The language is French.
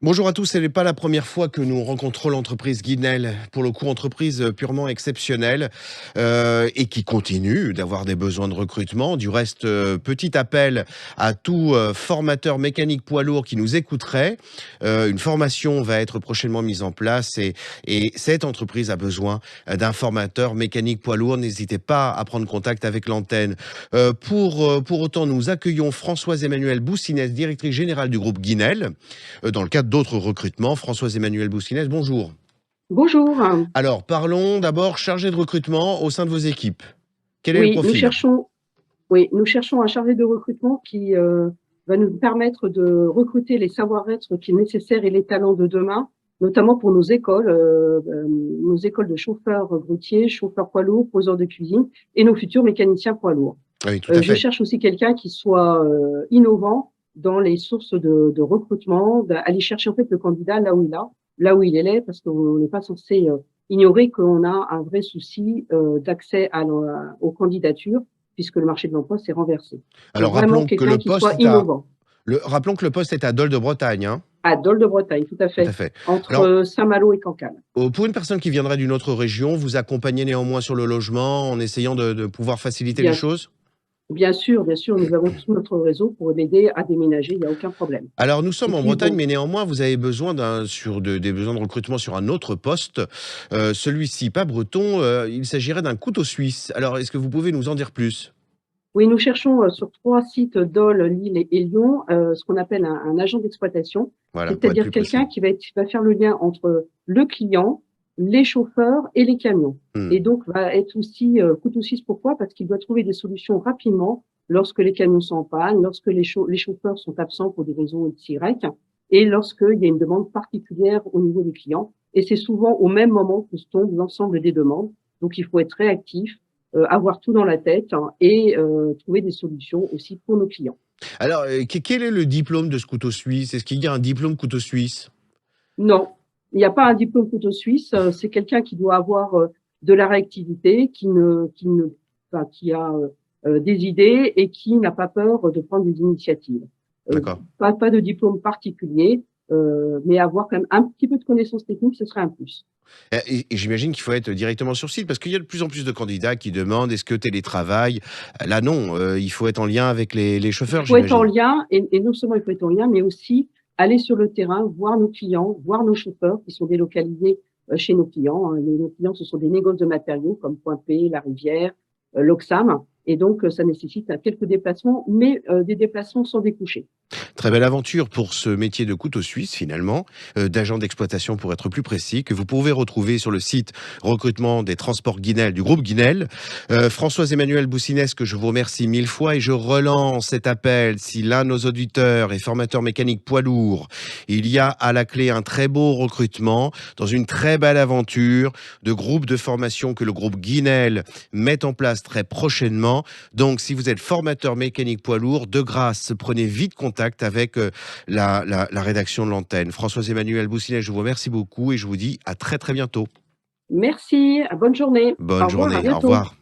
Bonjour à tous, ce n'est pas la première fois que nous rencontrons l'entreprise Guinel. Pour le coup, entreprise purement exceptionnelle et qui continue d'avoir des besoins de recrutement. Du reste, petit appel à tout formateur mécanique poids lourd qui nous écouterait. Une formation va être prochainement mise en place et cette entreprise a besoin d'un formateur mécanique poids lourd. N'hésitez pas à prendre contact avec l'antenne. Pour autant, nous accueillons Françoise-Emmanuelle Boussinès, directrice générale du groupe Guinel, dans le cadre d'autres recrutements. Françoise-Emmanuelle Boussinès, bonjour. Bonjour. Alors, parlons d'abord chargé de recrutement au sein de vos équipes. Quel est le Oui, profil? nous cherchons un chargé de recrutement qui va nous permettre de recruter les savoir-être qui est nécessaire et les talents de demain, notamment pour nos écoles de chauffeurs routiers, chauffeurs poids lourds, poseurs de cuisine et nos futurs mécaniciens poids lourds. Oui, tout à Je fait. cherche aussi quelqu'un qui soit innovant dans les sources de recrutement, d'aller chercher en fait le candidat là où il est, parce qu'on n'est pas censé ignorer qu'on a un vrai souci d'accès aux candidatures, puisque le marché de l'emploi s'est renversé. Donc Alors, vraiment quelqu'un qui soit innovant. rappelons que le poste est à Dole de Bretagne, hein. À Dole de Bretagne, tout à Tout à fait, fait. Alors, entre Saint-Malo et Cancale. pour une personne qui viendrait d'une autre région, vous accompagnez néanmoins sur le logement en essayant de pouvoir faciliter les Bien, choses? bien sûr, nous avons tout notre réseau pour l'aider à déménager, il n'y a aucun problème. Alors, nous sommes Et en puis Bretagne, bon, mais néanmoins, vous avez besoin des besoins de recrutement sur un autre poste. Celui-ci, pas breton, il s'agirait d'un couteau suisse. Alors, est-ce que vous pouvez nous en dire plus? oui, nous cherchons sur 3 sites, Dole, Lille et Lyon, ce qu'on appelle un agent d'exploitation, Voilà, pour être c'est-à-dire plus quelqu'un précis. qui va faire le lien entre le client, les chauffeurs et les camions. Mmh. Et donc va être aussi couteau suisse. Pourquoi? Parce qu'il doit trouver des solutions rapidement lorsque les camions sont en panne, lorsque les chauffeurs sont absents pour des raisons X, Y, et lorsqu'il y a une demande particulière au niveau des clients. Et c'est souvent au même moment que se tombent l'ensemble des demandes. Donc il faut être réactif, avoir tout dans la tête, hein, et trouver des solutions aussi pour nos clients. Alors, quel est le diplôme de ce couteau suisse? Est-ce qu'il y a un diplôme couteau suisse? Non, il n'y a pas un diplôme couteau suisse. C'est quelqu'un qui doit avoir de la réactivité, qui a des idées et qui n'a pas peur de prendre des initiatives. D'accord. Pas de diplôme particulier, mais avoir quand même un petit peu de connaissances techniques, ce serait un plus. Et j'imagine qu'il faut être directement sur site parce qu'il y a de plus en plus de candidats qui demandent: «Est-ce que télétravail?» Là non, il faut être en lien avec les Il chauffeurs, faut être en j'imagine? lien, et non seulement il faut être en lien, mais aussi aller sur le terrain, voir nos clients, voir nos chauffeurs qui sont délocalisés chez nos clients, hein. Nos clients, ce sont des négoces de matériaux comme Point P, La Rivière, l'Oxam. Et donc, ça nécessite quelques déplacements, mais des déplacements sans découcher. Très belle aventure pour ce métier de couteau suisse finalement, d'agent d'exploitation pour être plus précis, que vous pouvez retrouver sur le site recrutement des transports Guinel du groupe Guinel. Françoise-Emmanuelle Boussinès, que je vous remercie 1000 fois et je relance cet appel. Si l'un de nos auditeurs est formateur mécanique poids lourd, il y a à la clé un très beau recrutement dans une très belle aventure de groupe de formation que le groupe Guinel met en place très prochainement. Donc si vous êtes formateur mécanique poids lourd, de grâce, prenez vite contact avec la rédaction de l'antenne. Françoise-Emmanuelle Boussinès, je vous remercie beaucoup et je vous dis à très très bientôt. Merci, bonne journée. Au Bonne revoir, à journée, au bientôt. revoir.